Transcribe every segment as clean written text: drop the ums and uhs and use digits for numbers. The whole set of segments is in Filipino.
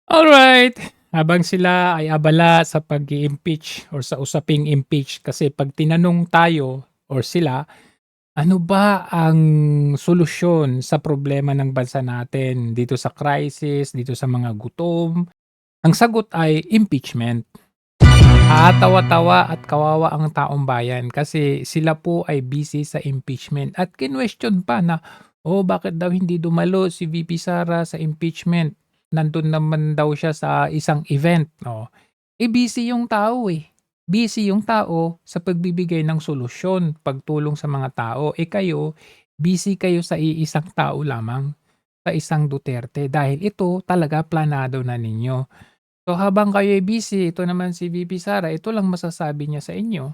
Alright, habang sila ay abala sa pag-i-impeach or sa usaping impeach kasi 'pag tinanong tayo or sila, ano ba ang solusyon sa problema ng bansa natin dito sa crisis, dito sa mga gutom? Ang sagot ay impeachment. Tawa-tawa at kawawa ang taong bayan kasi sila po ay busy sa impeachment at kinwestiyon pa na, "Oh, bakit daw hindi dumalo si VP Sara sa impeachment? Nandun naman daw siya sa isang event." Oh, busy yung tao, eh. Busy yung tao sa pagbibigay ng solusyon, pagtulong sa mga tao. Kayo, busy kayo sa iisang tao lamang, sa isang Duterte dahil ito talaga planado na ninyo. So habang kayo'y busy, ito naman si VP Sara, ito lang masasabi niya sa inyo.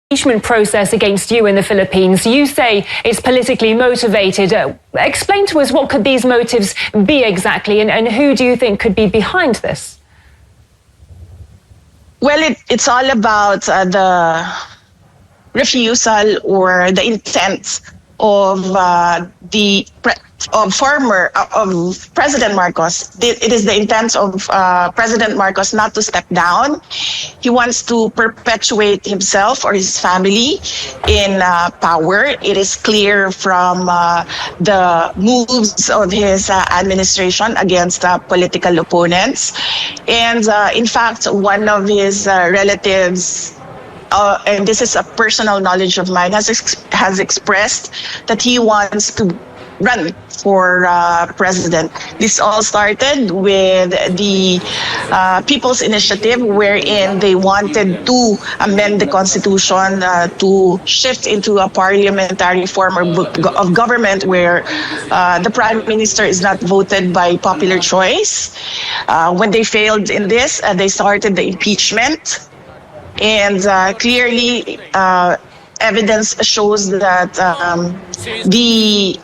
Impeachment process against you in the Philippines. You say it's politically motivated. Explain to us what could these motives be exactly, and who do you think could be behind this? Well, it's all about the refusal or the intent of of President Marcos. It is the intent of President Marcos not to step down. He wants to perpetuate himself or his family in power. It is clear from the moves of his administration against political opponents. And in fact, one of his relatives, and this is a personal knowledge of mine, has expressed that he wants to run for president. This all started with the People's Initiative, wherein they wanted to amend the Constitution to shift into a parliamentary form of government where the Prime Minister is not voted by popular choice. When they failed in this, they started the impeachment. And clearly, evidence shows that the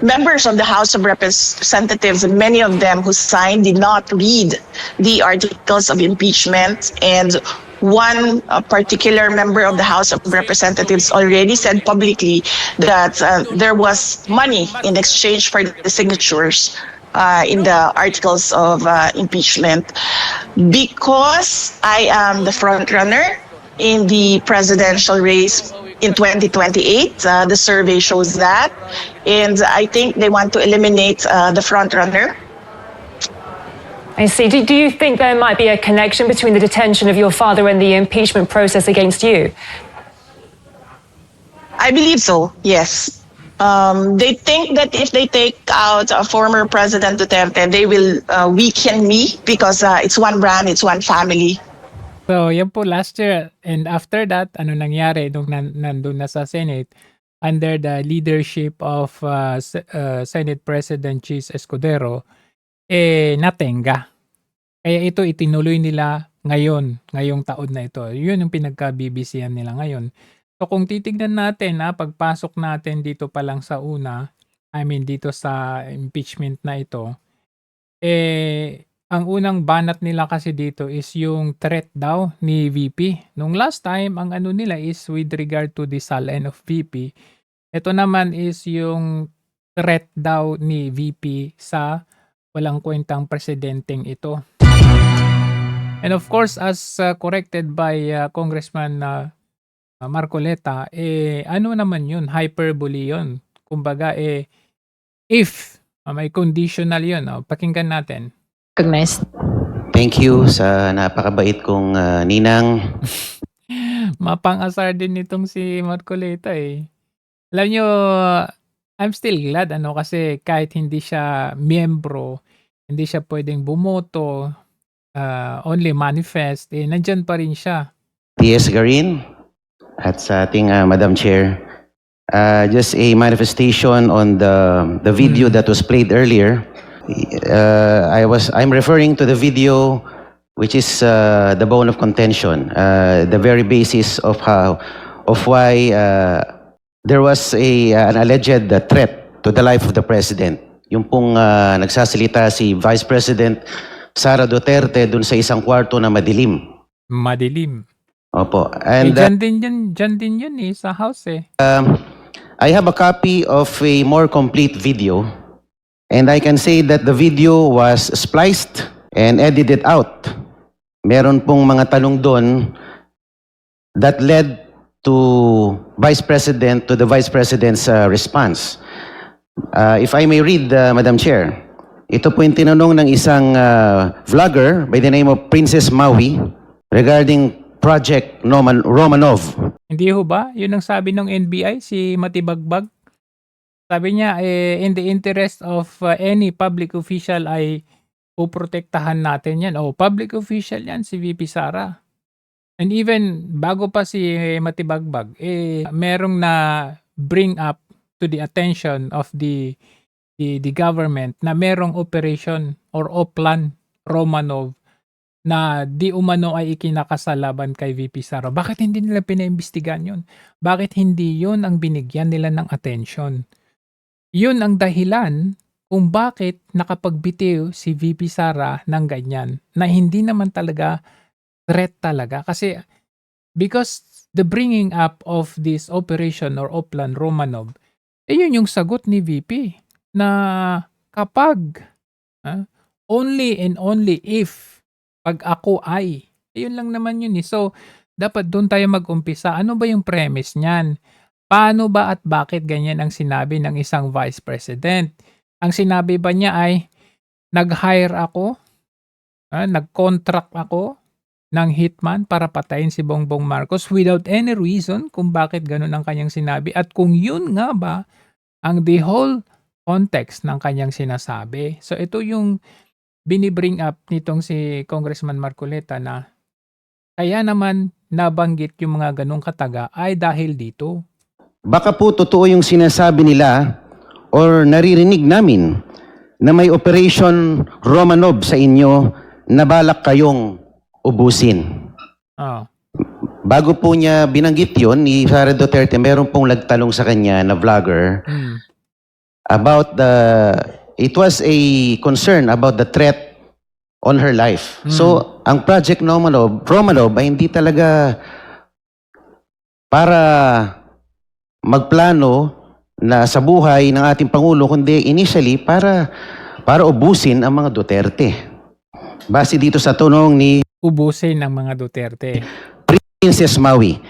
members of the House of Representatives, many of them who signed, did not read the articles of impeachment. And one particular member of the House of Representatives already said publicly that there was money in exchange for the signatures in the articles of impeachment. Because I am the front runner in the presidential race in 2028, the survey shows that, and I think they want to eliminate the front runner. I see. Do you think there might be a connection between the detention of your father and the impeachment process against you? I believe so, yes. They think that if they take out former President Duterte, they will weaken me because it's one brand, it's one family. So yan po last year and after that, ano nangyari nung nandun na sa Senate under the leadership of Senate President Chis Escudero, natenga. Kaya ito itinuloy nila ngayong taon na ito. Yun yung pinagka-BBC-an nila ngayon. So kung titignan natin pagpasok natin dito pa lang sa una, I mean dito sa impeachment na ito, ang unang banat nila kasi dito is yung threat daw ni VP. Nung last time, ang ano nila is with regard to the salin of VP. Ito naman is yung threat daw ni VP sa walang kwentang presidenteng ito. And of course, as corrected by Congressman Marcoleta, ano naman yun? Hyperbole yun. Kumbaga, if may conditional yun. Pakinggan natin. Recognized. Thank you sa napakabait kong ninang. Mapang-asar din nitong si Marcoleta Alam nyo, I'm still glad kasi kahit hindi siya miyembro, hindi siya pwedeng bumoto, only manifest, nandyan pa rin siya. T.S. Garin at sa ating Madam Chair. Just a manifestation on the video that was played earlier. I'm referring to the video which is the bone of contention, the very basis of why there was an alleged threat to the life of the president. Yung pong nagsasalita si Vice President Sara Duterte dun sa isang kwarto na madilim. Madilim. Opo. And dyan din yun sa house I have a copy of a more complete video. And I can say that the video was spliced and edit it out. Meron pong mga tanong doon that led to the Vice President's response. If I may read, Madam Chair, ito po yung tinanong ng isang vlogger by the name of Princess Maui regarding Project Romanov. Hindi ho ba? Yun ang sabi ng NBI, si Matibagbag. Sabi niya, in the interest of any public official ay puprotektahan natin yan. Public official yan, si VP Sara. And even bago pa si Matibagbag, merong na bring up to the attention of the government na merong operation or Oplan Romanov na di umano ay ikinakasalaban kay VP Sara. Bakit hindi nila pinaimbestigahan yun? Bakit hindi yun ang binigyan nila ng attention? Yun ang dahilan kung bakit nakapagbitiw si VP Sara ng ganyan na hindi naman talaga threat talaga. Kasi because the bringing up of this operation or Oplan Romanov, yun yung sagot ni VP na kapag only and only if pag ako ay, yun lang naman yun eh. So, dapat doon tayo mag-umpisa. Ano ba yung premise niyan? Paano ba at bakit ganyan ang sinabi ng isang Vice President? Ang sinabi ba niya ay, nag-hire ako, nag-contract ako ng hitman para patayin si Bongbong Marcos without any reason kung bakit ganun ang kanyang sinabi at kung yun nga ba ang the whole context ng kanyang sinasabi. So ito yung binibring up nitong si Congressman Marcoleta na kaya naman nabanggit yung mga ganung kataga ay dahil dito. Baka po totoo yung sinasabi nila or naririnig namin na may Operation Romanov sa inyo na balak kayong ubusin. Bago po niya binanggit yun, ni Sara Duterte, meron pong nagtanong sa kanya na vlogger about it was a concern about the threat on her life. So, ang Project Romanov ay hindi talaga para magplano na sa buhay ng ating Pangulo, kundi initially para ubusin ang mga Duterte. Base dito sa tunong ni Ubusin ang mga Duterte. Princess Maui.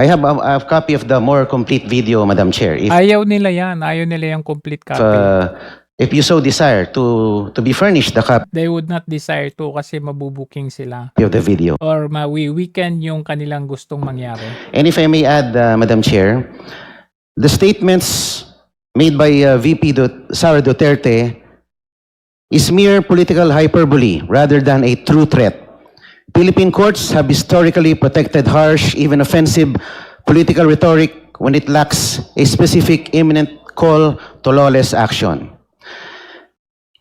I have a copy of the more complete video, Madam Chair. Ayaw nila yan. Ayaw nila yung complete copy. If you so desire to be furnished the copy They would not desire to kasi mabubuking sila. of the video. Or weekend yung kanilang gustong mangyari. And if I may add, Madam Chair, the statements made by Sara Duterte is mere political hyperbole rather than a true threat. Philippine courts have historically protected harsh, even offensive political rhetoric when it lacks a specific imminent call to lawless action.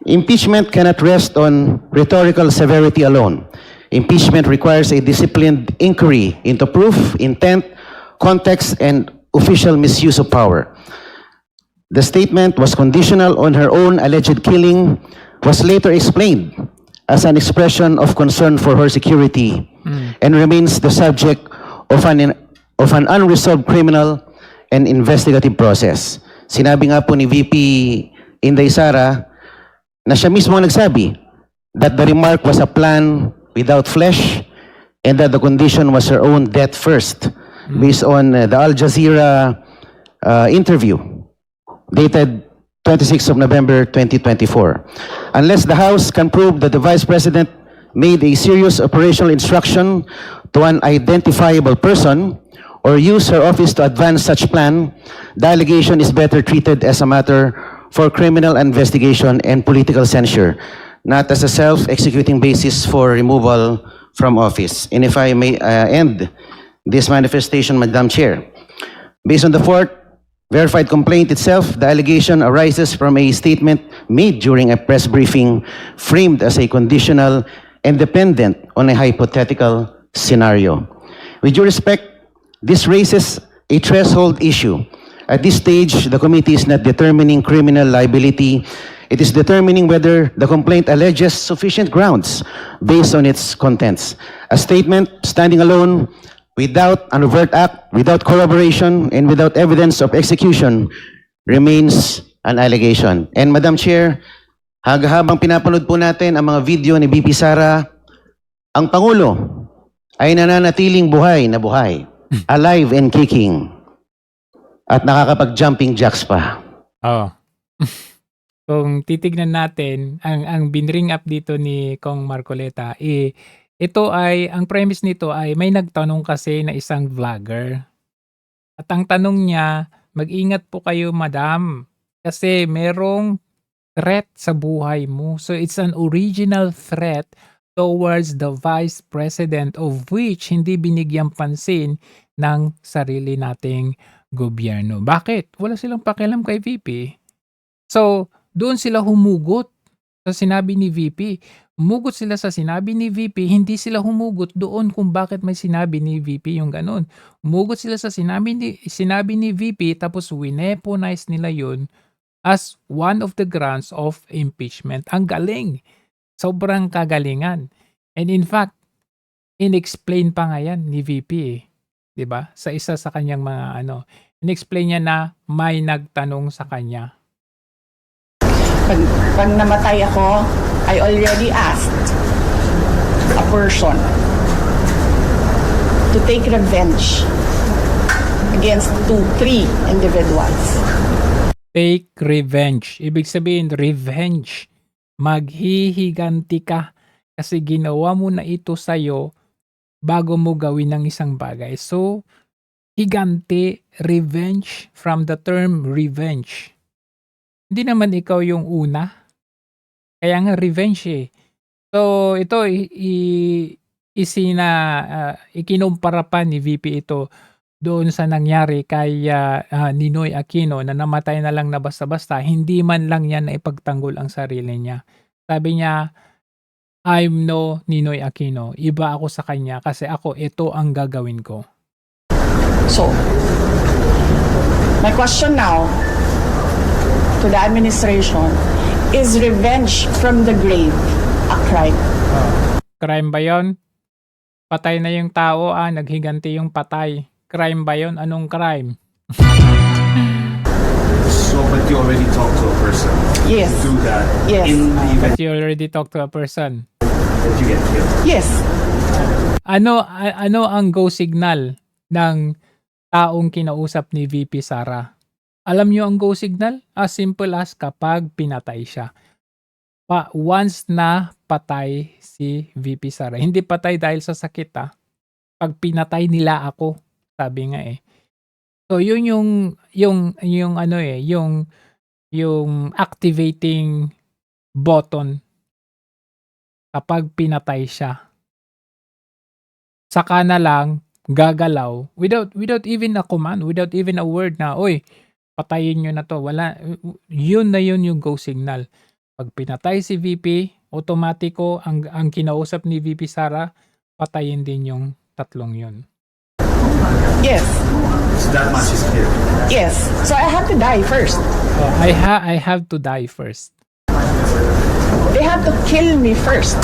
Impeachment cannot rest on rhetorical severity alone. Impeachment requires a disciplined inquiry into proof, intent, context, and official misuse of power. The statement was conditional on her own alleged killing, was later explained as an expression of concern for her security, and remains the subject of an unresolved criminal and investigative process. Sinabi nga po ni VP Inday Sara na siya mismo ang nagsabi that the remark was a plan without flesh and that the condition was her own death first, based on the Al Jazeera interview dated 26th of November 2024. Unless the House can prove that the Vice President made a serious operational instruction to an identifiable person or used her office to advance such plan, the allegation is better treated as a matter for criminal investigation and political censure, not as a self-executing basis for removal from office. And if I may end this manifestation, Madam Chair, based on the fourth verified complaint itself, the allegation arises from a statement made during a press briefing framed as a conditional and dependent on a hypothetical scenario. With due respect, this raises a threshold issue. At this stage, the committee is not determining criminal liability. It is determining whether the complaint alleges sufficient grounds based on its contents. A statement standing alone without an overt act, without corroboration, and without evidence of execution remains an allegation. And Madam Chair, Habang pinapanood po natin ang mga video ni VP Sara, ang Pangulo ay nananatiling buhay na buhay, alive and kicking, at nakakapag-jumping jacks pa. Oh. Kung titignan natin, ang binring up dito ni Kong Marcoleta, ito ay, ang premise nito ay may nagtanong kasi na isang vlogger. At ang tanong niya, mag-ingat po kayo madam, kasi merong threat sa buhay mo. So it's an original threat towards the Vice President of which hindi binigyang pansin ng sarili nating gobyerno. Bakit? Wala silang pakialam kay VP. So, doon sila humugot sa sinabi ni VP. Humugot sila sa sinabi ni VP, hindi sila humugot doon kung bakit may sinabi ni VP yung ganun. Humugot sila sa sinabi ni VP tapos wineponize nila yun as one of the grounds of impeachment. Ang galing. Sobrang kagalingan. And in fact, inexplain pa nga yan ni VP eh. 'Di ba? Sa isa sa kanyang mga inexplain niya na may nagtanong sa kanya. Pag namatay ako, I already asked a person to take revenge against 3 individuals. Take revenge. Ibig sabihin, revenge. Maghihiganti ka kasi ginawa mo na ito sa'yo bago mo gawin ng isang bagay. So, higanti, revenge, from the term revenge. Hindi naman ikaw yung una. Kaya nga revenge eh. So, ito ikinumpara pa ni VP ito doon sa nangyari kay Ninoy Aquino na namatay na lang na basta-basta, hindi man lang niya naipagtanggol ang sarili niya. Sabi niya, I'm no Ninoy Aquino. Iba ako sa kanya kasi ako, ito ang gagawin ko. So, my question now to the administration, is revenge from the grave a crime? Crime ba yun? Patay na yung tao, naghiganti yung patay. Crime ba yun? Anong crime? So, but you already talked to a person Yes. to do that Yes. in the event You already talked to a person. that you get killed. Yes. Ano ang go signal ng taong kinausap ni VP Sara? Alam nyo ang go signal? As simple as kapag pinatay siya. Once na patay si VP Sara. Hindi patay dahil sa sakit Pag pinatay nila ako, sabi nga eh. So yun yung activating button kapag pinatay siya. Saka na lang gagalaw without even a command, without even a word na, oy, patayin nyo na to. Wala, yun yung go signal. Pag pinatay si VP, automatiko ang kinausap ni VP Sara, patayin din yung tatlong yun. Yes. So that much is clear. Yes. So I have to die first. I have to die first. They have to kill me first.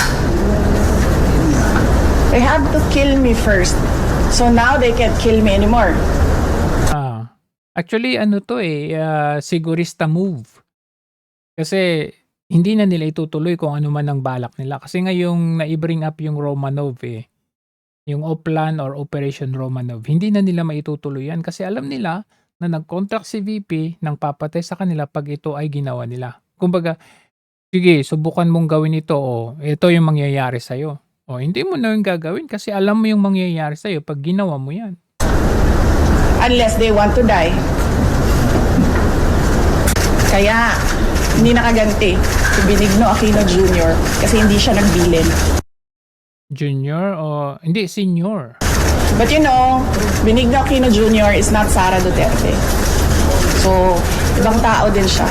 They have to kill me first. So now they can't kill me anymore. Actually, sigurista move. Kasi hindi na nila itutuloy kung ano man ang balak nila. Kasi nga yung na-bring up yung Romanov yung Oplan or Operation Romanov, hindi na nila maitutuloy yan kasi alam nila na nag-contract si VP ng papatay sa kanila pag ito ay ginawa nila. Kumbaga, sige, subukan mong gawin ito, ito yung mangyayari sa'yo. Hindi mo na yung gagawin kasi alam mo yung mangyayari sa'yo pag ginawa mo yan. Unless they want to die. Kaya, hindi nakaganti si Benigno Aquino Jr. kasi hindi siya nagbilin. Junior o hindi, senior. But you know, Benigno Aquino Jr. is not Sara Duterte. So, ibang tao din siya.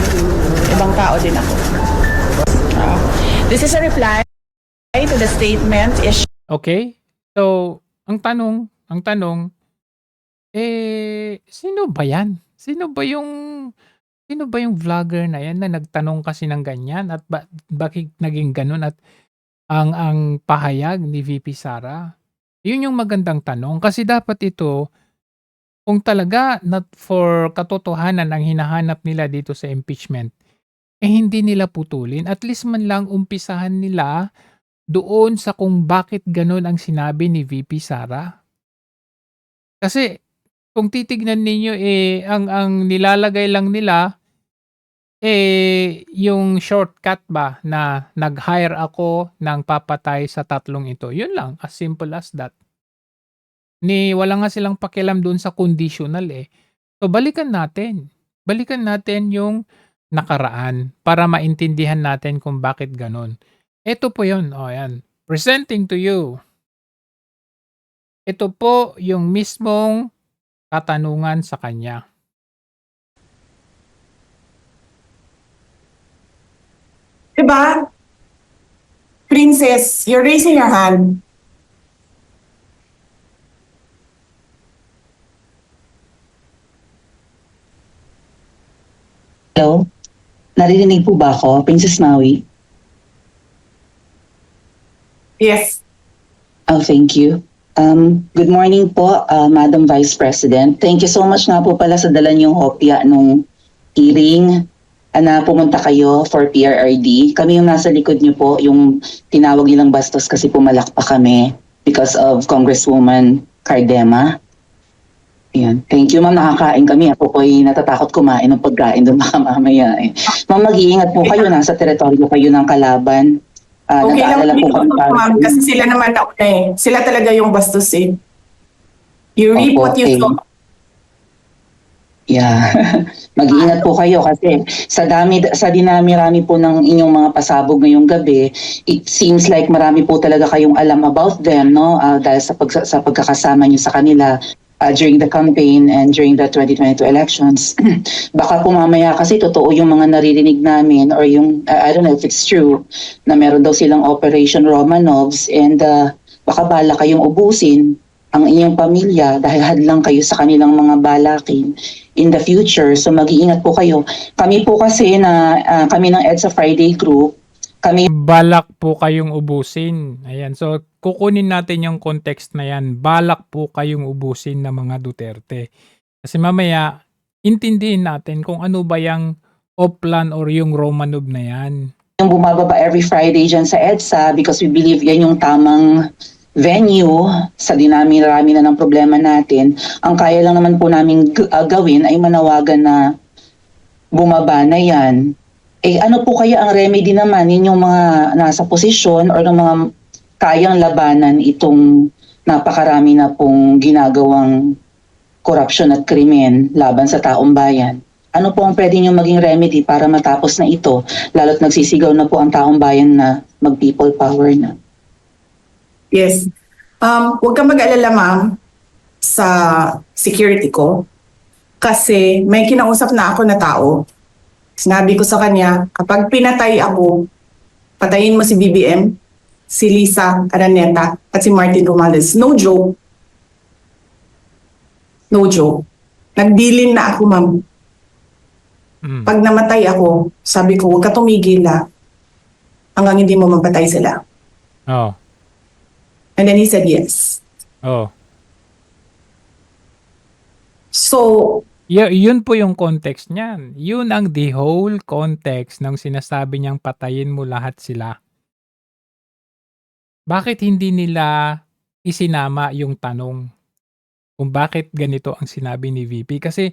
Ibang tao din ako. This is a reply to the statement issued. Okay? So, ang tanong, sino ba yan? Sino ba yung vlogger na yan na nagtanong kasi ng ganyan at bakit naging ganun at ang pahayag ni VP Sara? Yun yung magandang tanong kasi dapat ito, kung talaga not for katotohanan ang hinahanap nila dito sa impeachment, hindi nila putulin. At least man lang umpisahan nila doon sa kung bakit gano'n ang sinabi ni VP Sara. Kasi kung titignan ninyo, ang nilalagay lang nila, yung shortcut ba na nag-hire ako ng papatay sa tatlong ito. Yun lang, as simple as that. Wala nga silang pakialam doon sa conditional So balikan natin. Balikan natin yung nakaraan para maintindihan natin kung bakit gano'n. Ito po yun. Ayan. Presenting to you. Ito po yung mismong katanungan sa kanya. Diba? Princess, you're raising your hand. Hello? Naririnig po ba ako, Princess Maui? Yes. Oh, thank you. Good morning po, Madam Vice President. Thank you so much nga po pala sa dala niyong hopya nung hearing na pumunta kayo for PRRD. Kami yung nasa likod niyo po, yung tinawag nilang bastos kasi pumalak pa kami because of Congresswoman Cardema. Ayan. Thank you, ma'am. Nakakain kami. Ako po ay natatakot kumain ng pagkain doon baka mamaya. Ma'am, mag-iingat po kayo. Nasa teritoryo kayo ng kalaban. Okay lang Nag-aalala po dito, kami para- ma'am, kasi sila naman ako Sila talaga yung bastos You reap Opo, what you okay. sow. Yeah. Mag-iingat po kayo kasi sa dinami-rami po ng inyong mga pasabog ngayong gabi, it seems like marami po talaga kayong alam about them, no? Dahil sa pagkakasama niyo sa kanila during the campaign and during the 2022 elections. Baka po mamaya kasi totoo yung mga naririnig namin or yung, I don't know if it's true, na meron daw silang Operation Romanovs and baka bala kayong ubusin ang inyong pamilya dahil hadlang kayo sa kanilang mga balakin in the future. So mag-iingat po kayo. Kami po kasi kami ng EDSA Friday Group, kami Balak po kayong ubusin. Ayan. So, kukunin natin yung context na yan. Balak po kayong ubusin ng mga Duterte. Kasi mamaya, intindihin natin kung ano ba yung Oplan or yung Romanov na yan. yung bumababa every Friday dyan sa EDSA because we believe yan yung tamang venue sa dinami-rami na ng problema natin. Ang kaya lang naman po namin gawin ay manawagan na bumaba na yan. Ano po kaya ang remedy naman ninyong mga nasa posisyon or ng mga kayang labanan itong napakarami na pong ginagawang korupsyon at krimen laban sa taong bayan? Ano po ang pwede nyo maging remedy para matapos na ito? Lalo't nagsisigaw na po ang taong bayan na mag-people power na. Yes. Huwag kang mag-alala, ma'am, sa security ko. Kasi may kinausap na ako na tao. Sinabi ko sa kanya, kapag pinatay ako, patayin mo si BBM, si Lisa Araneta, at si Martin Romales. No joke. No joke. Nagdilin na ako, ma'am. Pag namatay ako, sabi ko, huwag ka tumigil hanggang hindi mo mapatay sila. Oh. And then he said yes. Oh. So, Yun po yung context niyan. Yun ang the whole context ng sinasabi niyang patayin mo lahat sila. Bakit hindi nila isinama yung tanong kung bakit ganito ang sinabi ni VP? Kasi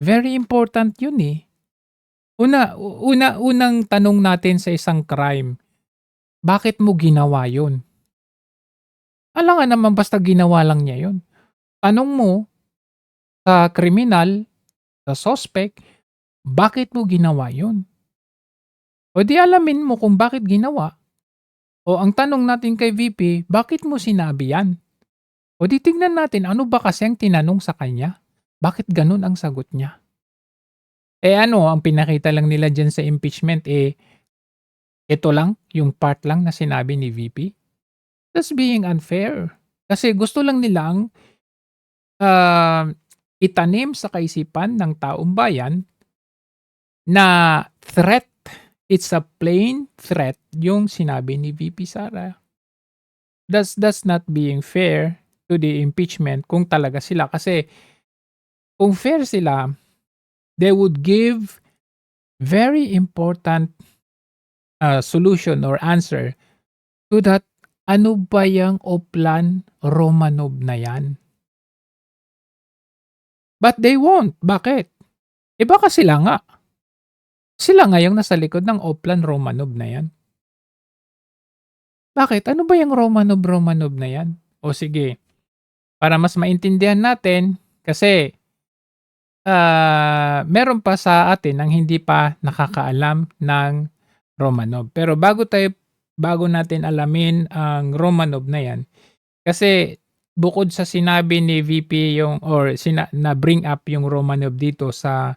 very important yun Unang tanong natin sa isang crime, bakit mo ginawa yun? Alam nga naman basta ginawa lang niya yun. Tanong mo sa kriminal, sa suspect, bakit mo ginawa yun? O di alamin mo kung bakit ginawa. O ang tanong natin kay VP, bakit mo sinabi yan? O di tignan natin ano ba kasi ang tinanong sa kanya? Bakit ganun ang sagot niya? Ang pinakita lang nila dyan sa impeachment, ito lang, yung part lang na sinabi ni VP. That's being unfair. Kasi gusto lang nilang itanim sa kaisipan ng taong bayan na threat, it's a plain threat yung sinabi ni VP Sara. That's not being fair to the impeachment kung talaga sila. Kasi kung fair sila, they would give very important solution or answer to that. Ano ba yung Oplan Romanov na yan? But they won't. Bakit? Baka sila nga. Sila nga yung nasa likod ng Oplan Romanov na yan. Bakit? Ano ba yung Romanov na yan? O sige, para mas maintindihan natin, kasi meron pa sa atin ang hindi pa nakakaalam ng Romanov. Pero bago natin alamin ang Romanov na yan, kasi bukod sa sinabi ni VP na bring up yung Romanov dito sa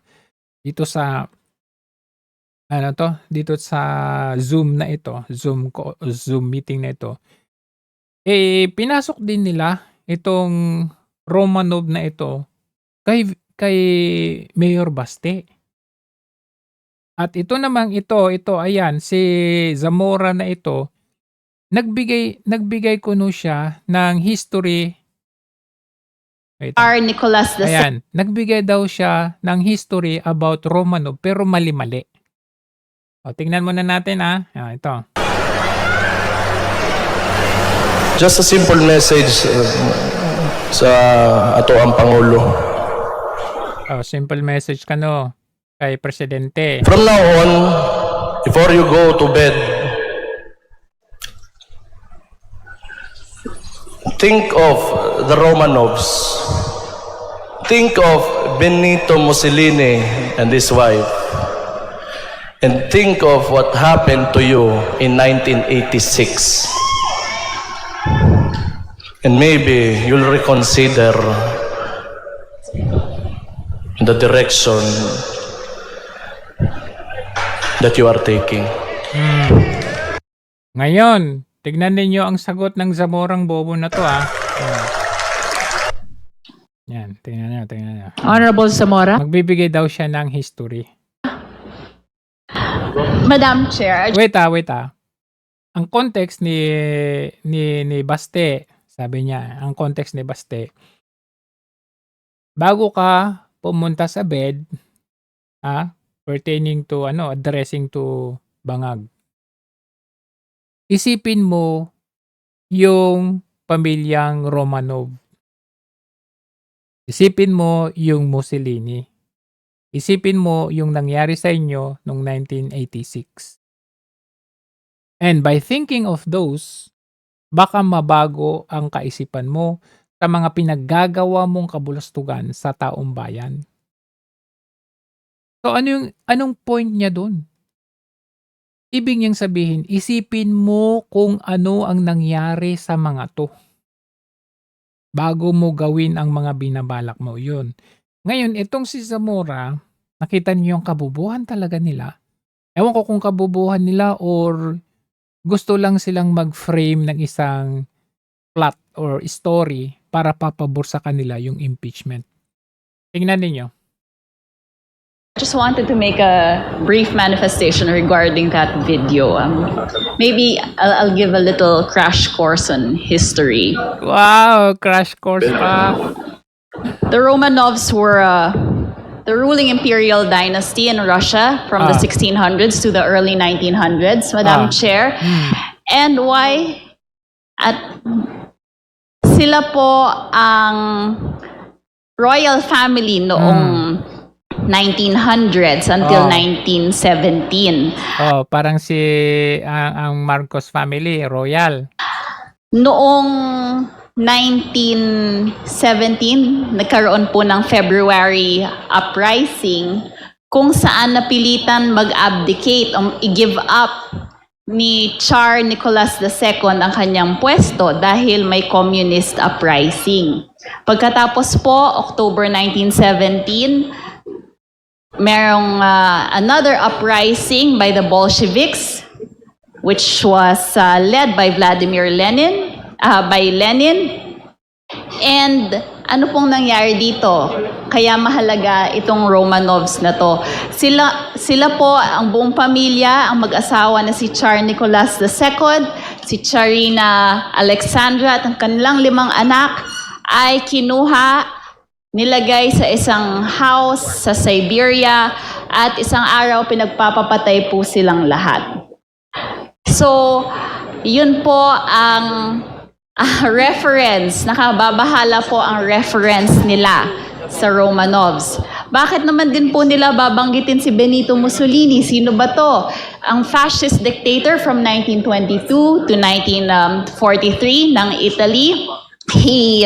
Zoom na ito, Zoom meeting na ito, pinasok din nila itong Romanov na ito kay Mayor Baste. At ito namang ito ayan, si Zamora na ito, nagbigay kuno siya ng history. Wait, Nicolas II. ayan, nagbigay daw siya ng history about Romanov pero mali-mali. O, tingnan muna natin ito. Just a simple message sa ato ang Pangulo. Simple message kay Presidente. From now on, before you go to bed, think of the Romanovs. Think of Benito Mussolini and his wife. And think of what happened to you in 1986. And maybe you'll reconsider the direction that you are taking. Ngayon, tignan ninyo ang sagot ng Zamorang bobo na to Yan, tingnan nyo. Honorable Zamora. Magbibigay daw siya ng history. Madam Chair. Wait. Ang context ni Baste, sabi niya, ang context ni Baste, bago ka pumunta sa bed, pertaining to addressing to Bangag, isipin mo yung pamilyang Romanov. Isipin mo yung Mussolini. Isipin mo yung nangyari sa inyo noong 1986. And by thinking of those, baka mabago ang kaisipan mo sa mga pinaggagawa mong kabulastugan sa taong bayan. So anong point niya doon? Ibig niyang sabihin, isipin mo kung ano ang nangyari sa mga to bago mo gawin ang mga binabalak mo. Yun. Ngayon, itong si Zamora, nakita niyo yung kabubuhan talaga nila. Ewan ko kung kabubuhan nila or gusto lang silang mag-frame ng isang plot or story para papabor sa kanila yung impeachment. Tingnan ninyo. I just wanted to make a brief manifestation regarding that video. Maybe I'll give a little crash course on history. Wow, crash course pa. The Romanovs were the ruling imperial dynasty in Russia from the 1600s to the early 1900s, Madam Chair. And why? Sila po ang royal family noong 1900s until 1917. Parang ang Marcos family, royal. Noong 1917, nagkaroon po ng February uprising kung saan napilitan mag-abdicate o i-give up ni Tsar Nicolas II ang kanyang pwesto dahil may communist uprising. Pagkatapos po, October 1917, merong another uprising by the Bolsheviks, which was led by Vladimir Lenin, And ano pong nangyari dito? Kaya mahalaga itong Romanovs na to. Sila po, ang buong pamilya, ang mag-asawa na si Tsar Nicolas II, si Tsarina Alexandra at ang kanilang 5 anak ay kinuha, nilagay sa isang house sa Siberia at isang araw pinagpapapatay po silang lahat. So, yun po ang reference, nakababahala po ang reference nila sa Romanovs. Bakit naman din po nila babanggitin si Benito Mussolini? Sino ba to? Ang fascist dictator from 1922 to 1943 ng Italy. He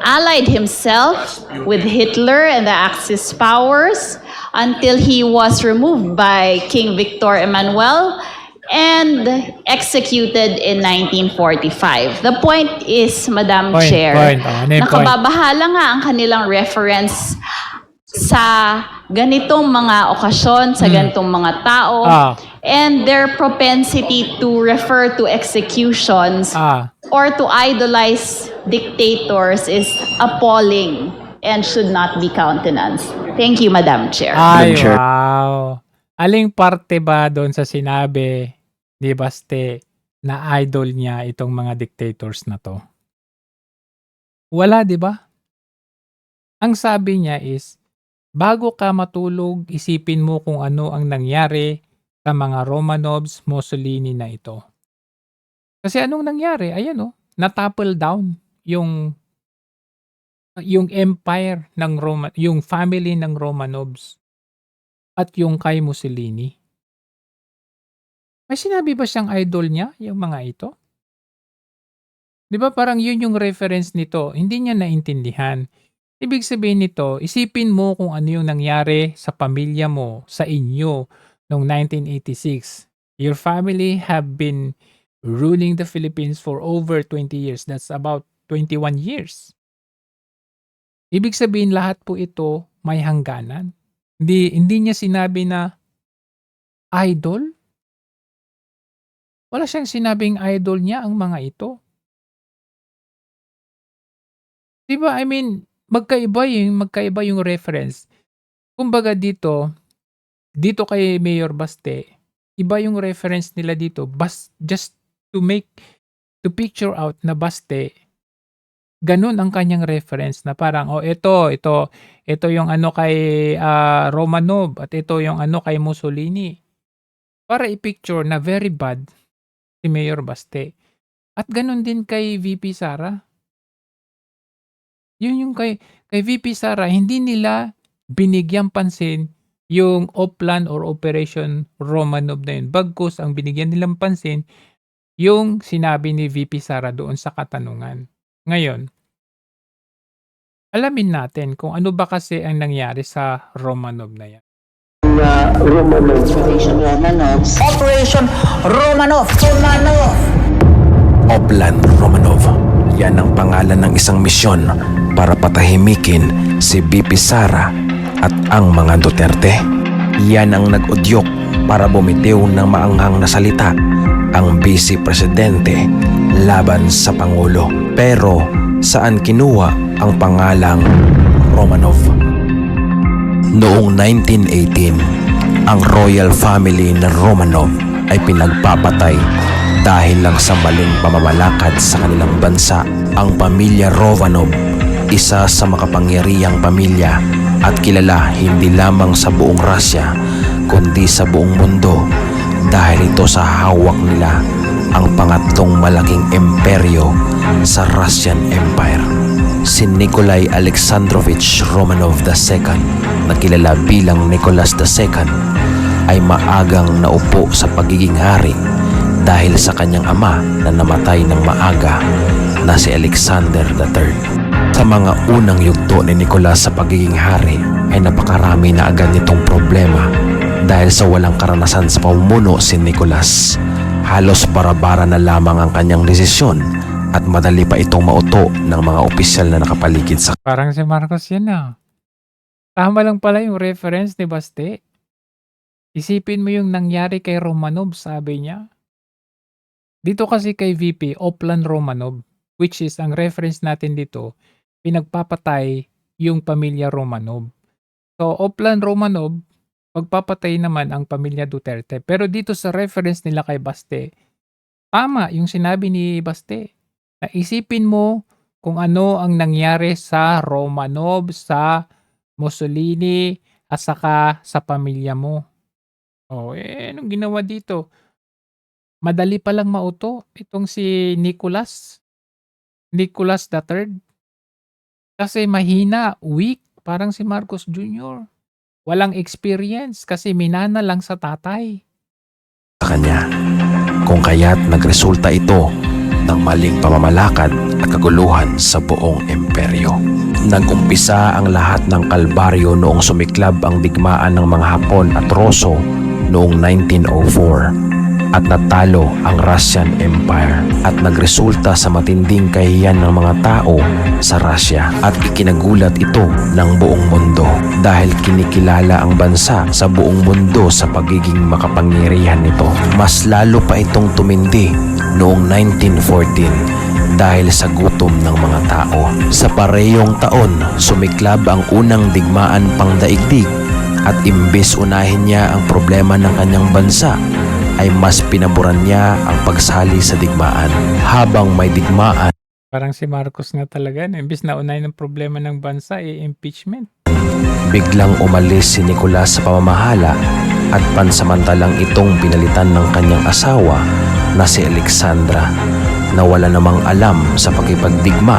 allied himself with Hitler and the Axis powers until he was removed by King Victor Emmanuel and executed in 1945. The point is, Madam Chair, Ano yung point? nakababahala nga ang kanilang reference sa ganitong mga okasyon, sa ganitong mga tao, and their propensity to refer to executions or to idolize dictators is appalling and should not be countenanced. Thank you, Madam Chair. Ay, Madam Chair. wow. Aling parte ba doon sa sinabi ni Baste na idol niya itong mga dictators na to? Wala, di ba? Ang sabi niya is, bago ka matulog, isipin mo kung ano ang nangyari sa mga Romanovs, Mussolini na ito. Kasi anong nangyari? Ayan natopple down yung empire ng yung family ng Romanovs at yung kay Mussolini. May sinabi ba siyang idol niya, yung mga ito? Di ba parang yun yung reference nito, hindi niya naintindihan. Ibig sabihin nito, isipin mo kung ano yung nangyari sa pamilya mo, sa inyo, noong 1986. Your family have been ruling the Philippines for over 20 years. That's about 21 years. Ibig sabihin lahat po ito may hangganan. Hindi niya sinabi na idol. Wala siyang sinabing idol niya ang mga ito. Diba? I mean, magkaiba yung reference. Kumbaga dito kay Mayor Baste, iba yung reference nila dito, just to picture out na Baste, ganun ang kanyang reference na parang, ito yung ano kay Romanov at ito yung ano kay Mussolini. Para i-picture na very bad si Mayor Baste. At ganun din kay VP Sara. Yun yung kay VP Sara, hindi nila binigyang pansin yung Oplan or Operation Romanov na yun. Bagkus ang binigyan nilang pansin, yung sinabi ni VP Sara doon sa katanungan. Ngayon, alamin natin kung ano ba kasi ang nangyari sa Romanov na yan. Operation Romanov. Oplan Romanov. Yan ang pangalan ng isang misyon para patahimikin si VP Sara at ang mga Duterte. Yan ang nag-udyok para bumitiw ng maanghang na salita ang Vice Presidente laban sa Pangulo. Pero saan kinuha ang pangalang Romanov? Noong 1918, ang royal family ng Romanov ay pinagpapatay dahil lang sa maling pamamalakad sa kanilang bansa. Ang pamilya Romanov, isa sa makapangyarihang pamilya at kilala hindi lamang sa buong Russia kundi sa buong mundo dahil ito sa hawak nila ang pangatlong malaking imperyo sa Russian Empire. Si Nikolai Alexandrovich Romanov II, na kilala bilang Nicholas II, ay maagang naupo sa pagiging hari dahil sa kanyang ama na namatay ng maaga na si Alexander III. Sa mga unang yugto ni Nicholas sa pagiging hari ay napakarami na agad nitong problema dahil sa walang karanasan sa pamumuno si Nicholas. Halos barabara na lamang ang kanyang desisyon at madali pa itong mauto ng mga opisyal na nakapaligid sa Parang si Marcos yan Tama lang pala yung reference ni Baste. Isipin mo yung nangyari kay Romanov, sabi niya. Dito kasi kay VP, Oplan Romanov, which is ang reference natin dito, pinagpapatay yung pamilya Romanov. So, Oplan Romanov, pagpapatay naman ang pamilya Duterte. Pero dito sa reference nila kay Baste, tama yung sinabi ni Baste. Na isipin mo kung ano ang nangyari sa Romanov, sa Mussolini, asa ka sa pamilya mo. Anong ginawa dito? Madali palang mauto itong si Nicolas III. Kasi mahina, weak, parang si Marcos Jr. Walang experience kasi minana lang sa tatay. Sa kanya, kung kaya't nagresulta ito ng maling pamamalakad at kaguluhan sa buong imperyo. Nagumpisa ang lahat ng kalbaryo noong sumiklab ang digmaan ng mga Hapon at Ruso noong 1904 at natalo ang Russian Empire at nagresulta sa matinding kahihiyan ng mga tao sa Russia at ikinagulat ito ng buong mundo dahil kinikilala ang bansa sa buong mundo sa pagiging makapangyarihan nito. Mas lalo pa itong tumindi noong 1914 dahil sa gutom ng mga tao. Sa parehong taon, sumiklab ang unang digmaan pangdaigdig at imbes unahin niya ang problema ng kanyang bansa, ay mas pinaboran niya ang pagsali sa digmaan. Habang may digmaan, Parang si Marcos nga talaga, no? Imbis na unahin ang problema ng bansa, impeachment. biglang umalis si Nicolas sa pamamahala at pansamantalang itong pinalitan ng kanyang asawa na si Alexandra na wala namang alam sa pakipagdigma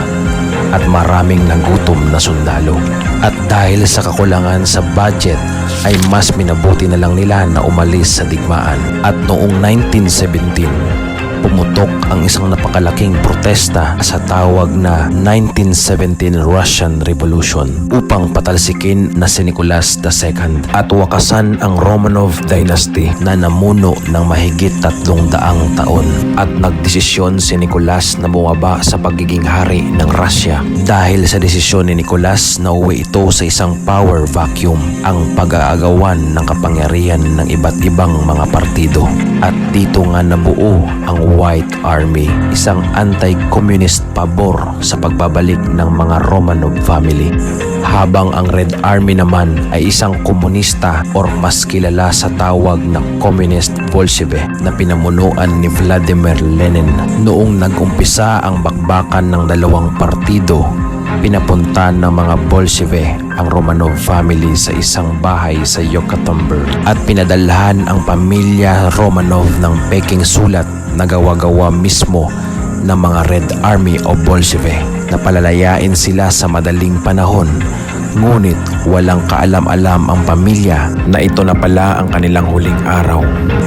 at maraming nagutom na sundalo. At dahil sa kakulangan sa budget ay mas minabuti na lang nila na umalis sa digmaan. At noong 1917, pumutok ang isang napakalaking protesta sa tawag na 1917 Russian Revolution upang patalsikin na si Nicolas II at wakasan ang Romanov Dynasty na namuno ng mahigit 300 taon. At nagdesisyon si Nicolas na bumaba sa pagiging hari ng Russia. Dahil sa desisyon ni Nicolas na uwi ito sa isang power vacuum, ang pag-aagawan ng kapangyarihan ng iba't ibang mga partido. At dito nga nabuo ang White Army, isang anti-communist pabor sa pagbabalik ng mga Romanov family. Habang ang Red Army naman ay isang komunista or mas kilala sa tawag na Communist Bolshevik na pinamunuan ni Vladimir Lenin. Noong nag-umpisa ang bakbakan ng dalawang partido, pinapunta ng mga Bolshevik ang Romanov family sa isang bahay sa Yekaterinburg at pinadalhan ang pamilya Romanov ng peking sulat na gawa-gawa mismo ng mga Red Army o Bolshevik na palalayain sila sa madaling panahon. Ngunit walang kaalam-alam ang pamilya na ito na pala ang kanilang huling araw.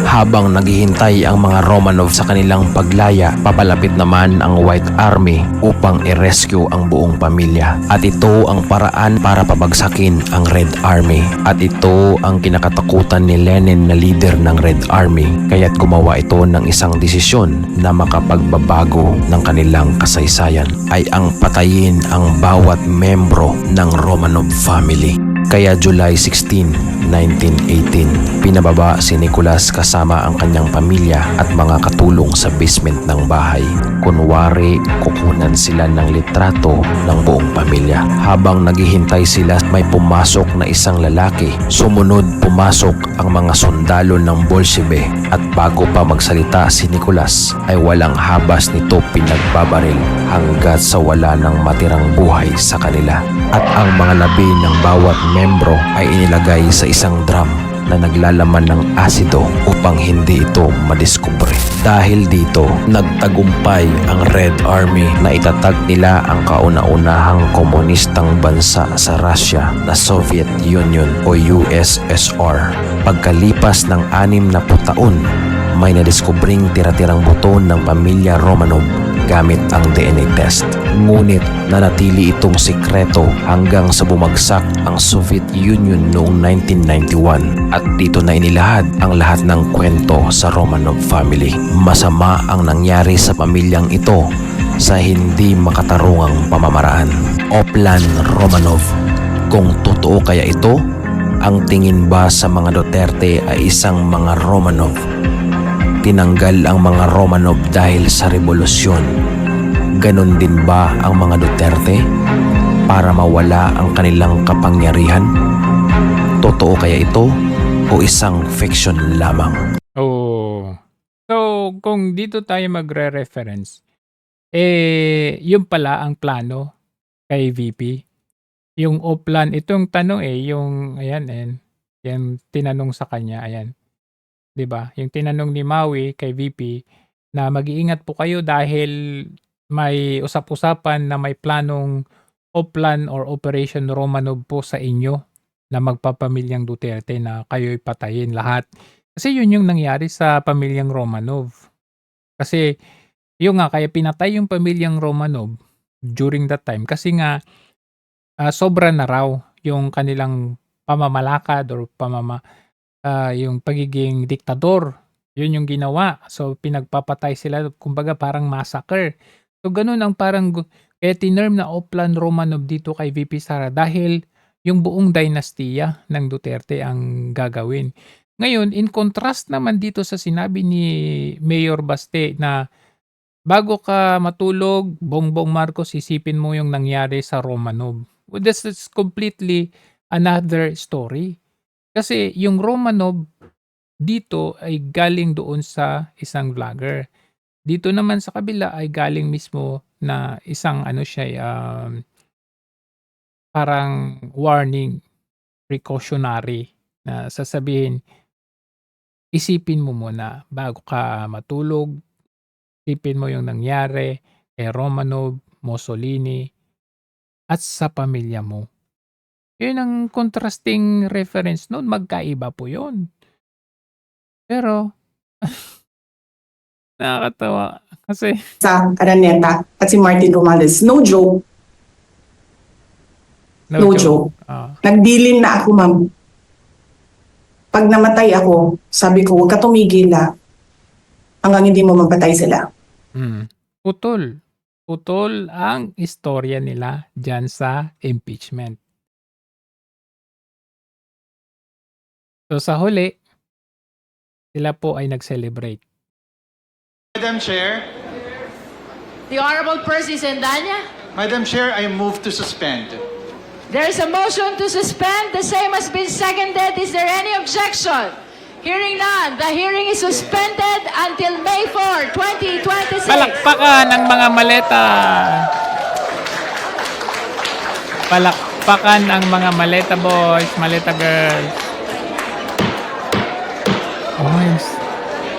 Habang naghihintay ang mga Romanov sa kanilang paglaya, papalapit naman ang White Army upang i-rescue ang buong pamilya. At ito ang paraan para pabagsakin ang Red Army. At ito ang kinakatakutan ni Lenin na leader ng Red Army. Kaya't gumawa ito ng isang desisyon na makapagbabago ng kanilang kasaysayan ay ang patayin ang bawat membro ng Romanov family. Kaya July 16, 1918, pinababa si Nicolas kasama ang kanyang pamilya at mga katulong sa basement ng bahay. Kunwari, kukunan sila ng litrato ng buong pamilya. Habang naghihintay sila, may pumasok na isang lalaki. Sumunod, pumasok ang mga sundalo ng Bolshevik at bago pa magsalita si Nicolas, ay walang habas nito pinagbabaril hanggat sa wala ng matirang buhay sa kanila. At ang mga labi ng bawat membro ay inilagay sa isang drum na naglalaman ng asido upang hindi ito madiskubre. Dahil dito, nagtagumpay ang Red Army na itatag nila ang kauna-unahang komunistang bansa sa Russia na Soviet Union o USSR. Pagkalipas ng 60 taon, may nadiskubring tira-tirang buto ng pamilya Romanov gamit ang DNA test. Ngunit nanatili itong sikreto hanggang sa bumagsak ang Soviet Union noong 1991 at dito na inilahad ang lahat ng kwento sa Romanov family. Masama ang nangyari sa pamilyang ito sa hindi makatarungang pamamaraan. Oplan Romanov, kung totoo kaya ito, ang tingin ba sa mga Duterte ay isang mga Romanov? Tinanggal ang mga Romanov dahil sa revolusyon. Ganon din ba ang mga Duterte para mawala ang kanilang kapangyarihan? Totoo kaya ito o isang fiction lamang? So, kung dito tayo magre-reference, yun pala ang plano kay VP. Yung Oplan, itong tanong yung ayan, yung tinanong sa kanya, ayan. 'Di ba? Yung tinanong ni Maui kay VP na mag-iingat po kayo dahil may usap-usapan na may planong Oplan or Operation Romanov po sa inyo na magpapamilyang Duterte na kayo'y patayin lahat. Kasi yun yung nangyari sa pamilyang Romanov. Kasi yun nga, kaya pinatay yung pamilyang Romanov during that time kasi nga sobra na raw yung kanilang pamamalakad or yung pagiging diktador. Yun yung ginawa. So, pinagpapatay sila, kumbaga parang massacre. So, ganun ang parang, kaya tinerm na Oplan Romanov dito kay VP Sara dahil yung buong dinastiya ng Duterte ang gagawin. Ngayon, in contrast naman dito sa sinabi ni Mayor Baste na bago ka matulog, Bongbong Marcos, isipin mo yung nangyari sa Romanov. Well, this is completely another story. Kasi yung Romanov dito ay galing doon sa isang vlogger. Dito naman sa kabila ay galing mismo na isang ano siya, parang warning, precautionary na sasabihin, isipin mo muna bago ka matulog, isipin mo yung nangyari kay Romanov, Mussolini, at sa pamilya mo. Yun ang contrasting reference nun, magkaiba po yun. Pero nakakatawa kasi Sa Araneta at si Martin Romales. No joke. No joke. Nagdilin na ako, ma'am. Pag namatay ako, sabi ko, huwag ka tumigil hanggang hindi mo mapatay sila. Putol. Putol ang istorya nila dyan sa impeachment. So sa huli, sila po ay nag-celebrate. Madam Chair, The Honorable Percy Sendanya. Madam Chair, I move to suspend. There is a motion to suspend. The same has been seconded. Is there any objection? Hearing none, the hearing is suspended until May 4, 2026. Palakpakan ang mga maleta! Palakpakan ang mga maleta boys, maleta girls. Oh,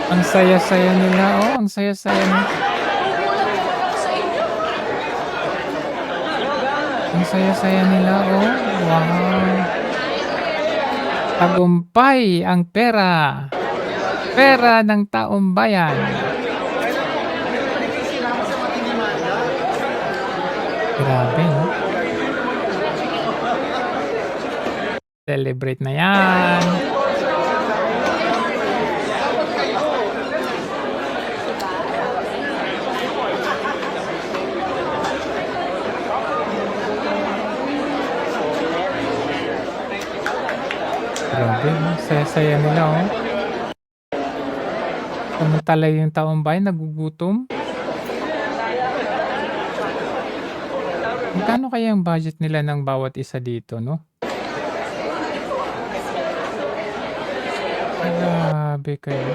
ang saya-saya nila. Oh, ang saya-saya nila. Ang saya-saya nila. Oh, wow. Tagumpay ang pera. Pera ng taong bayan. Grabe, no? Celebrate na yan. Grabe, no? Saya-saya nila, oh. Samantala yung taong bayan nagugutom. Magkano kaya ang budget nila ng bawat isa dito, no? Grabe kayo.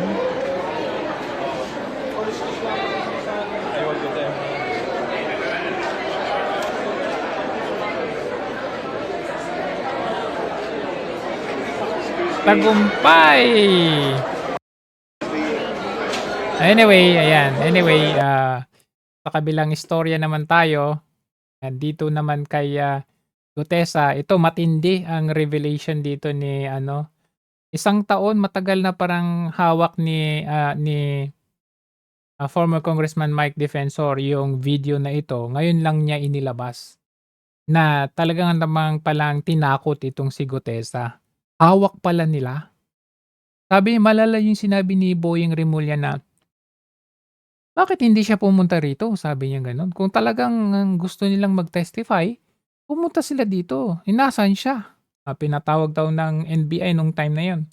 Tagumpay! Anyway, ayan. Anyway, sa kabilang istorya naman tayo. Dito naman kay Gutesa, ito matindi ang revelation dito ni isang taon matagal na parang hawak ni former Congressman Mike Defensor yung video na ito. Ngayon lang niya inilabas na talagang namang palang tinakot itong si Gutesa. Hawak pala nila. Sabi, malala yung sinabi ni Boyeng Rimulya na bakit hindi siya pumunta rito? Sabi niya gano'n. Kung talagang gusto nilang mag-testify, pumunta sila dito. Nasaan siya? Pinatawag daw ng NBI nung time na yon.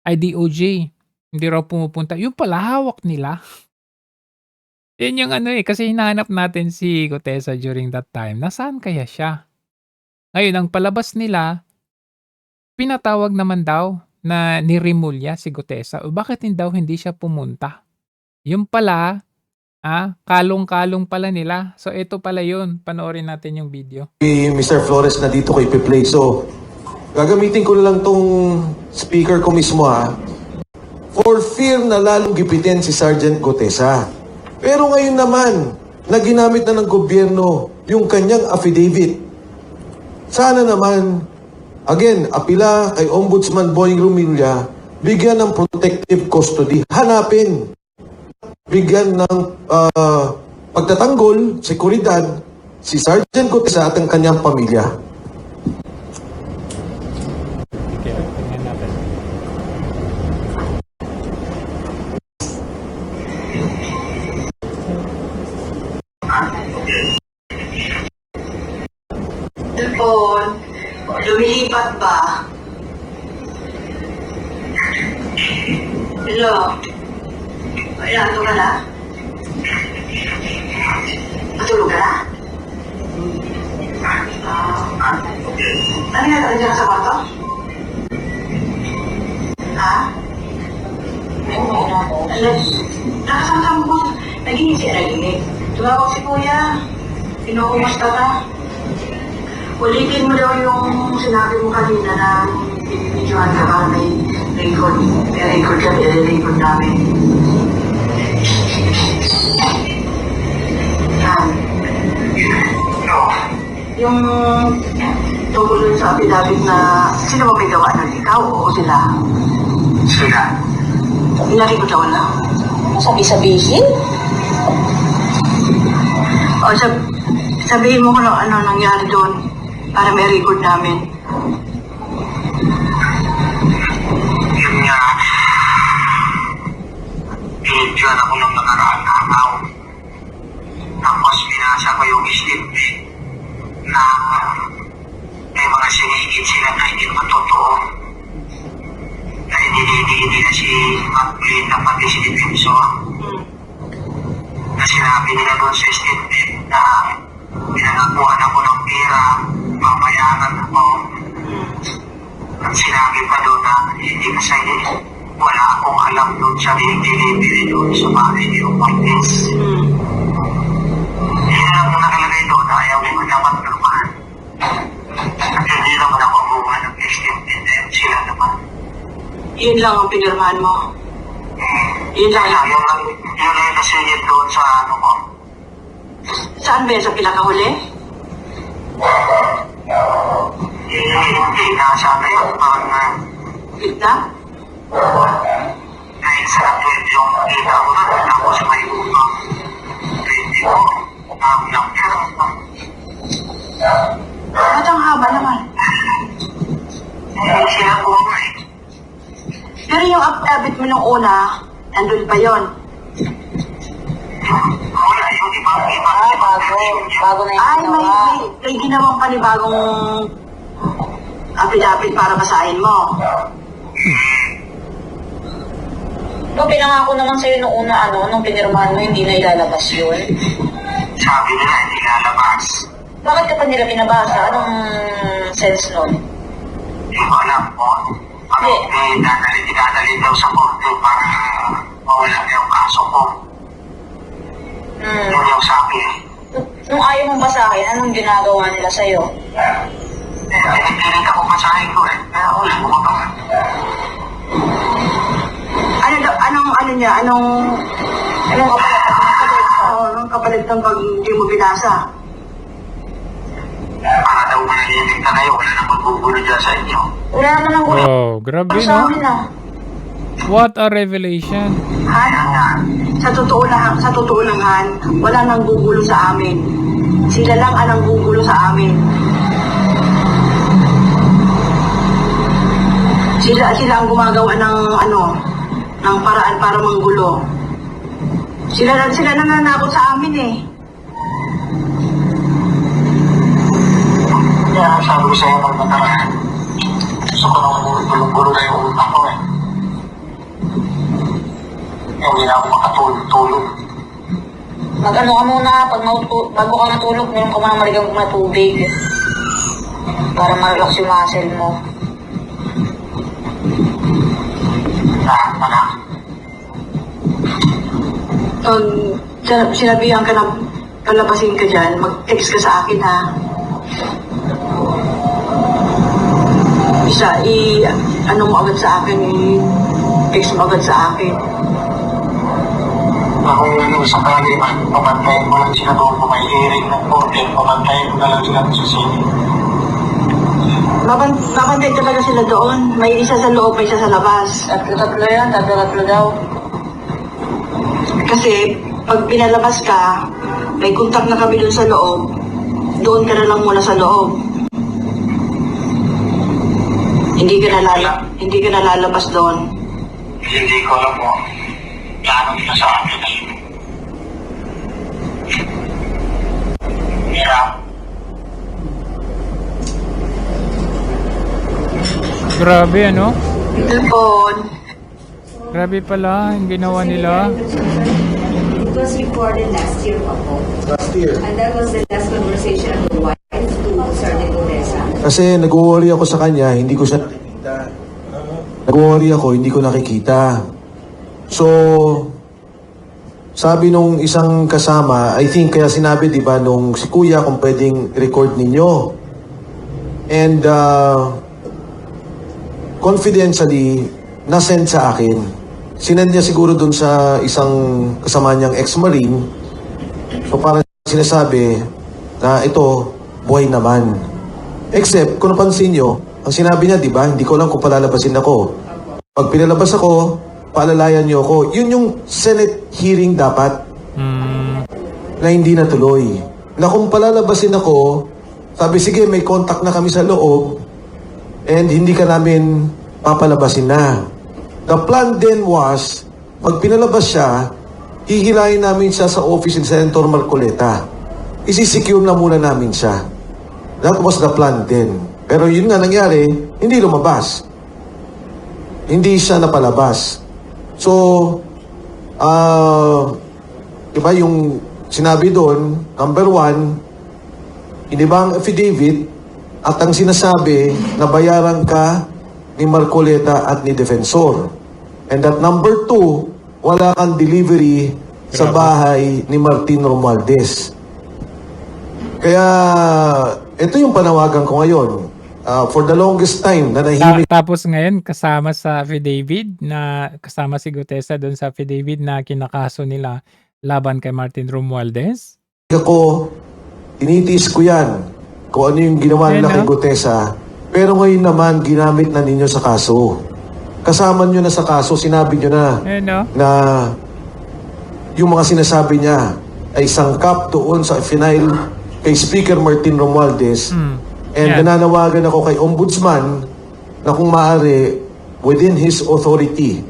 Ay DOJ. Hindi raw pumupunta. Yung pala, hawak nila. Yun yung kasi hinahanap natin si Gutesa during that time. Nasaan kaya siya? Ngayon, ang palabas nila, pinatawag naman daw na ni Rimulya si Gutesa. O bakit daw hindi siya pumunta? Yung pala, Kalong-kalong pala nila. So ito pala yun. Panoorin natin yung video. Mr. Flores na dito ko ipi-play. So, gagamitin ko lang tong speaker ko mismo for fear na lalong gipitin si Sergeant Gutesa. Pero ngayon naman, na ginamit na ng gobyerno yung kanyang affidavit. Sana naman, again, apila kay Ombudsman Boying Rumilla, bigyan ng protective custody. Hanapin. Bigyan ng pagtatanggol, seguridad, si Sergeant Gutesa at ang kanyang pamilya. Okay, tingnan natin. Doon, lumilipat ba? Hello? Wala, ito ka na? Matulog ka na? Ano yan? Ano dyan sa kwarto? Ha? Nakasama mo. Naginig siya, naginig. Tumawag si Kuya. Pinukumusta ka? Ulitin mo daw yung sinabi mo kanina na binibidyohan ka ba may record. May record ka, record namin. Yung tungkol dun sa affidavit na sino ba may gawa nun? Ikaw o sila? Sila. Inari ko daw lang. Sabi-sabihin? O sabihin mo kung ano nangyari doon para may record namin. Yun nga. Pinidyohan ako ng nakaraan araw. Tapos binasa ko yung statement na may mga sinigit sila na hindi naman totoo. Na hindi na si Maclean na pati si Defenso. Na sinabi nila doon sa statement na pinagabuhan ako ng pera, mamayaran ako. At sinabi pa doon na hindi kasi wala akong alam doon sa delivery doon sa bahay ni Marquez. Yan lang mong nakalagay doon na ayaw mo dapat naman. At hindi naman ako gumawa ng statement na sila naman. Yun lang ang pinirmahan mo? Yun lang yung nasingit doon sa ano ko. Saan ba yan? Sa pinakahuli? Hindi, nasa na yun. Parang gitna? Dahil sa 20 yung kita ko na, tapos may upang 20 ko. Ang pera. Ba't ang haba naman? Sila po eh. Pero yung affidavit mo nung una, nandun pa yun. Wala, yung iba. Bago na yung ginawa. May ginawang panibagong affidavit para basahin mo. Pinangako naman sa'yo nung una, nung pinirmahan mo, hindi na ilalabas yun. Sabi nila, hindi ilalabas. Bakit ka pa nila pinabasa? Anong sense nun? Hindi ko alam po. Dadali daw sa korte para mawala na yung kaso ko. Yun yung sabi. Nung ayaw mong basahin, anong ginagawa nila sa'yo? Pinipilit ako basahin ko eh. Kaya ulit ko ba? Anong kapalit ng pag hindi mo binasa? Para daw manahimik ka ngayon, wala nang magbubulo dyan sa inyo. Wala naman ang gulo. Oh, grabe Sa no? amin What a revelation. Sa totoo lang, Han, wala nang gugulo sa amin. Sila lang ang gugulo sa amin. Sila ang gumagawa ng ng paraan para manggulo. Sila nananakot sa amin eh. Kaya sabi ko sa'yo ng nakaraan, gusto ko nang gulong-gulo na yung utak ko eh. Hindi na ako makatulog. Mag-ano ka muna, bago ka natulog, meron ka muna maligang na tubig. Para ma-relax yung muscle mo. sinabihan ka na palabasin ka dyan, mag-text ka sa akin ha. Ano mo agad sa akin, text mo agad sa akin. Ako yung sakali, pamantayin mo lang sila doon kung may hearing ng korte, pamantayin mo na lang sila sa sini. Babantay talaga sila doon. May isa sa loob, may isa sa labas. Tatlo yan, tatlo daw. Kasi pag pinalabas ka, may contact na kami doon sa loob, doon ka na lang muna sa loob. Hindi ka na lalabas doon. Hindi ko alam mo. Plano nila sa akin. Yeah. Grabe, ano? Telefon. Grabe pala yung ginawa nila. It was recorded last year pa po. Last year. And that was the last conversation of the wife to Sir Nicolesa. Kasi nag-worry ako sa kanya, hindi ko siya nakikita. Nag-worry ako, hindi ko nakikita. So, sabi nung isang kasama, I think kaya sinabi, di ba, nung si Kuya kung pwedeng record ninyo. And, confidentially, nasend sa akin. Sinend niya siguro dun sa isang kasama niyang ex-marine. So parang sinasabi na ito, buhay naman. Except, kung napansin nyo, ang sinabi niya, di ba, hindi ko lang kung palalabasin ako. Pag pinalabas ako, paalalayan niyo ako. Yun yung Senate hearing dapat na hindi natuloy. Na kung palalabasin ako, sabi, sige, may contact na kami sa loob and hindi ka namin papalabasin na. The plan then was, pag pinalabas siya, hihilahin namin siya sa office ni Senator Marcoleta. Isisecure na muna namin siya. That was the plan then. Pero yun nga nangyari, hindi lumabas. Hindi siya napalabas. So, diba yung sinabi doon, number 1, iniba ang affidavit at ang sinasabi na bayaran ka ni Marcoleta at ni Defensor. And that number 2, wala kang delivery sa bahay ni Martin Romualdez. Kaya, ito yung panawagan ko ngayon. For the longest time na nahimik. Tapos ngayon, kasama sa affidavit na, kasama si Gutesa doon sa affidavit na kinakaso nila laban kay Martin Romualdez. Ako, tinitiis ko yan kung ano yung ginawa nila kay Gutesa. Pero ngayon naman, ginamit na ninyo sa kaso. Kasama nyo na sa kaso, sinabi nyo na na yung mga sinasabi niya ay sangkap doon sa final kay Speaker Martin Romualdez. And nananawagan ako kay Ombudsman na kung maaari, within his authority,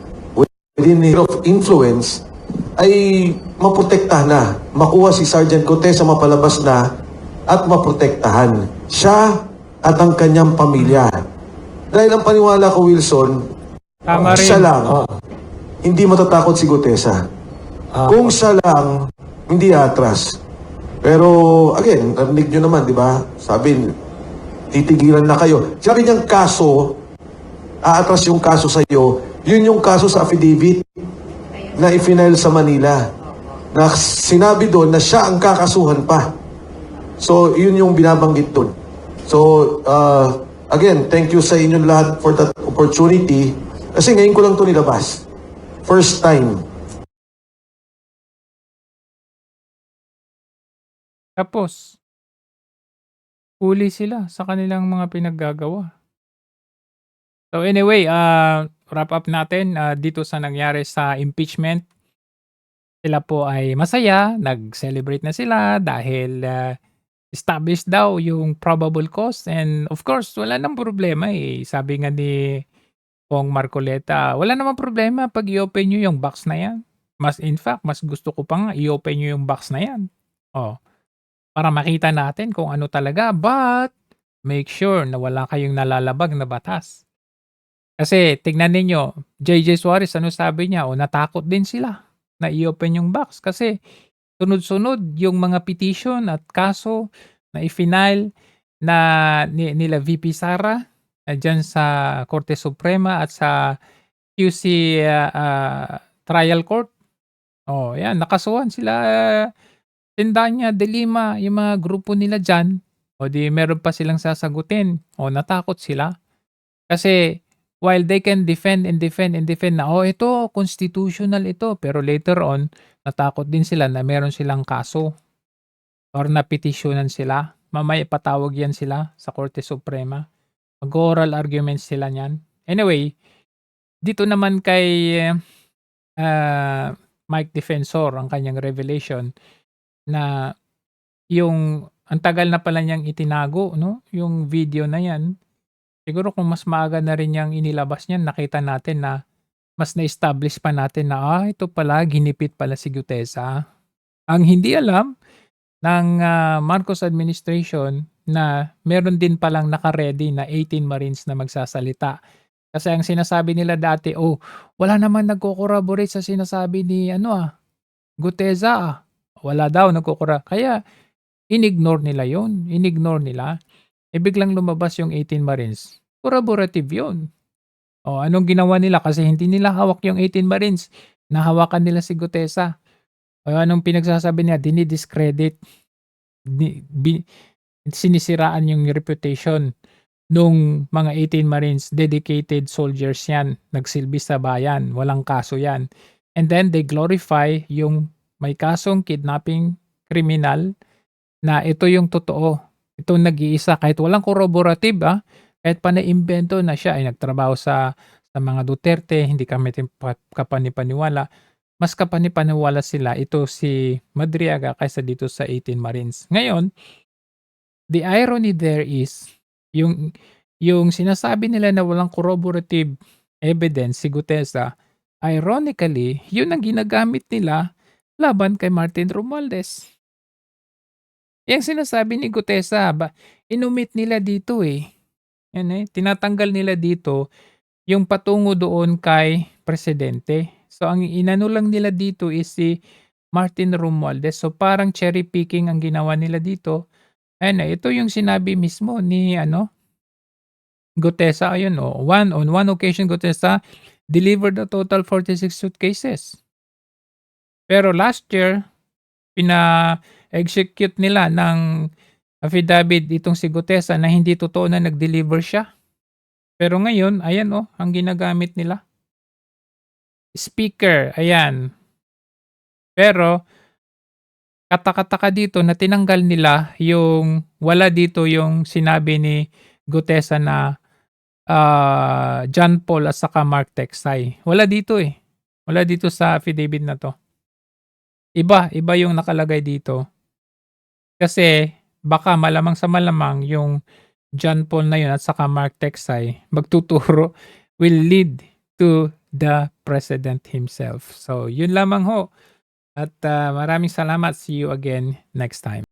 within his of influence, ay maprotektahan na. Makuha si Sergeant Gutesa, mapalabas na at maprotektahan siya at ang kanyang pamilya. Dahil ang paniwala ko, Wilson, siya lang, hindi matatakot si Gutesa. Kung siya lang, hindi atras. Pero, again, narinig nyo naman, di ba? Sabi, titigilan na kayo. Sabi niyang kaso, aatras yung kaso sa iyo, yun yung kaso sa affidavit na i-file sa Manila. Na sinabi doon na siya ang kakasuhan pa. So, yun yung binabanggit doon. So, again, thank you sa inyong lahat for that opportunity. Kasi ngayon ko lang ito nilabas. First time. Tapos, huli sila sa kanilang mga pinaggagawa. So anyway, wrap up natin dito sa nangyari sa impeachment. Sila po ay masaya, nag-celebrate na sila dahil established daw yung probable cause and of course, wala nang problema eh. Sabi nga ni Pong Marcoleta, wala namang problema pag i-open nyo yung box na yan. In fact, mas gusto ko pa nga i-open nyo yung box na yan. Para makita natin kung ano talaga, but make sure na wala kayong nalalabag na batas. Kasi tignan ninyo, JJ Suarez, ano sabi niya? Natakot din sila na i-open yung box kasi sunod-sunod yung mga petition at kaso na i-file na nila VP Sara dyan sa Korte Suprema at sa QC Trial Court. Oh, yan nakasuhan sila Tendanya, De Lima, yung mga grupo nila diyan. O di meron pa silang sasagutin. O natakot sila. Kasi while they can defend and defend and defend na, oh ito, constitutional ito. Pero later on, natakot din sila na meron silang kaso or napetisyonan sila. Mamaya ipatawag yan sila sa Korte Suprema. Mag-oral arguments sila niyan. Anyway, dito naman kay Mike Defensor, ang kanyang revelation na yung ang tagal na pala niyang itinago, no? Yung video na yan. Siguro kung mas maaga na rin niyang inilabas niyan, nakita natin na mas na-establish pa natin na ito pala, ginipit pala si Gutesa. Ang hindi alam ng Marcos administration na meron din palang naka-ready na 18 Marines na magsasalita. Kasi ang sinasabi nila dati, wala naman nagko-corroborate sa sinasabi ni Gutesa. Wala daw Kaya inignore nila yon. Inignore nila. Biglang lumabas yung 18 Marines. Corroborative yun. Anong ginawa nila? Kasi hindi nila hawak yung 18 Marines. Nahawakan nila si Gutesa. Anong pinagsasabi niya? Dinidiscredit. Sinisiraan yung reputation nung mga 18 Marines. Dedicated soldiers yan. Nagsilbi sa bayan. Walang kaso yan. And then they glorify yung may kasong kidnapping criminal na ito yung totoo. Ito nag-iisa kahit walang corroborative kahit pa na-imbento na siya ay nagtrabaho sa mga Duterte, hindi kami kapanipaniwala. Mas kapanipaniwala sila ito si Madriaga kaysa dito sa 18 Marines. Ngayon, the irony there is yung sinasabi nila na walang corroborative evidence si Gutesa, ironically, yun ang ginagamit nila laban kay Martin Romualdez. Yung sinasabi ni Gutesa, inumit nila dito Yan tinatanggal nila dito yung patungo doon kay presidente. So ang inano lang nila dito is si Martin Romualdez. So parang cherry picking ang ginawa nila dito. Ito yung sinabi mismo ni Gutesa. Ayun on one occasion Gutesa delivered a total 46 suitcases. Pero last year, pina-execute nila ng affidavit itong si Gutesa na hindi totoo na nag-deliver siya. Pero ngayon, ayan ang ginagamit nila. Speaker, ayan. Pero, katakataka dito na tinanggal nila yung, wala dito yung sinabi ni Gutesa na John Paul at saka Mark Texay. Wala dito Wala dito sa affidavit na to. Iba yung nakalagay dito. Kasi baka malamang sa malamang yung John Paul na yun at saka Mark Texay magtuturo will lead to the president himself. So yun lamang ho. At maraming salamat. See you again next time.